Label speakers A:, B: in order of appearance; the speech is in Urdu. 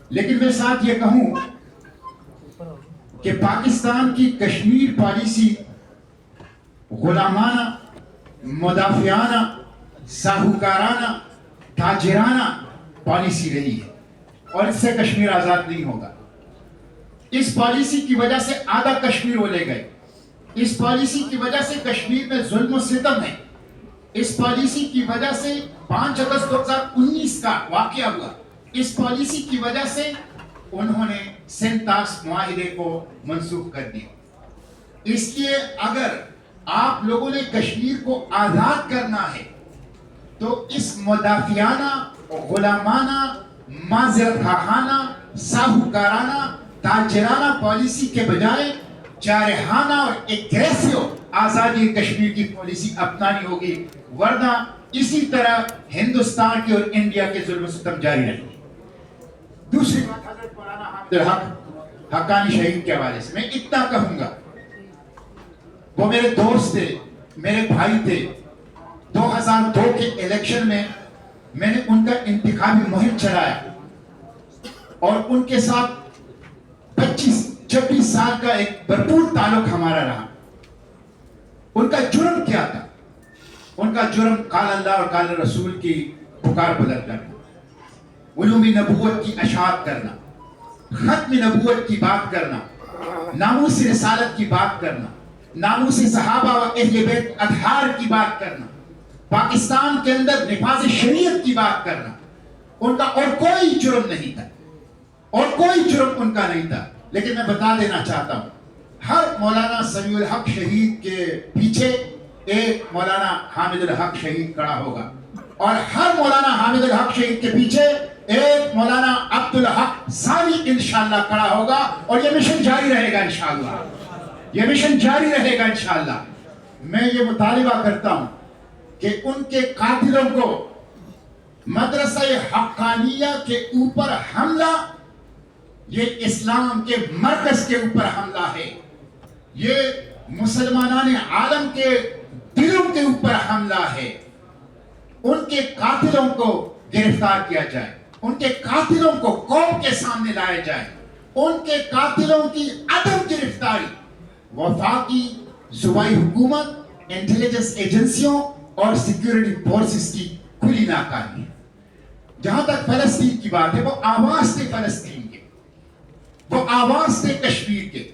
A: لیکن میں ساتھ یہ کہوں کہ پاکستان کی کشمیر پالیسی غلامانہ، مدافعانہ، ساہوکارانہ، تاجرانہ پالیسی رہی ہے، اور اس سے کشمیر آزاد نہیں ہوگا۔ اس پالیسی کی وجہ سے آدھا کشمیر وہ لے گئے، اس پالیسی کی وجہ سے کشمیر میں ظلم و ستم ہے، اس پالیسی کی وجہ سے 5 اگست 2019 کا واقعہ ہوا، اس پالیسی کی وجہ سے انہوں نے سینتاس معاہدے کو منسوخ کر دیا۔ اس لیے اگر آپ لوگوں نے کشمیر کو آزاد کرنا ہے تو اس مدافعانہ، غلامانہ، معذرت خواہانہ، ساہوکارانہ، تاجرانہ پالیسی کے بجائے جارحانہ اور ایگریسو آزادی کشمیر کی پالیسی اپنانی ہوگی، ورنہ اسی طرح ہندوستان کی اور انڈیا کے ظلم و ستم جاری رہیں گے۔ دوسری بات حضرت مولانا حامد الحق حقانی شہید کے حوالے سے میں اتنا کہوں گا، وہ میرے دوست تھے، میرے بھائی تھے۔ 2002 کے الیکشن میں میں نے ان کا انتخابی مہم چلایا اور ان کے ساتھ 25-26 سال کا ایک بھرپور تعلق ہمارا رہا۔ ان کا جرم کیا تھا؟ ان کا جرم قال اللہ اور قال رسول کی پکار بلند کرنا، علوم نبوت کی اشاعت کرنا، ختم نبوت کی بات کرنا، ناموس رسالت کی بات کرنا، ناموس صحابہ و اہل بیت اطہار کی بات کرنا، پاکستان کے اندر نفاذ شریعت کی بات کرنا۔ ان کا اور کوئی جرم نہیں تھا، اور کوئی جرم ان کا نہیں تھا۔ لیکن میں بتا دینا چاہتا ہوں، ہر مولانا سمیع الحق شہید کے پیچھے ایک مولانا حامد الحق شہید کھڑا ہوگا، اور ہر مولانا حامد الحق شہید کے پیچھے ایک مولانا عبدالحق ثانی انشاءاللہ کھڑا ہوگا، اور یہ مشن جاری رہے گا انشاءاللہ، یہ مشن جاری رہے گا انشاءاللہ۔ میں یہ مطالبہ کرتا ہوں کہ ان کے قاتلوں کو مدرسہ حقانیہ کے اوپر حملہ، یہ اسلام کے مرکز کے اوپر حملہ ہے، یہ مسلمانان عالم کے دلوں کے اوپر حملہ ہے۔ ان کے قاتلوں کو گرفتار کیا جائے، ان کے قاتلوں کو قوم کے سامنے لایا جائے، ان کے قاتلوں کی عدم گرفتاری وفاقی صوبائی حکومت، انٹیلیجنس ایجنسیوں اور سیکیورٹی فورسز کی کھلی ناکامی ہے۔ جہاں تک فلسطین کی بات ہے، وہ آواز تھے فلسطین کے، وہ آواز تھے کشمیر کے،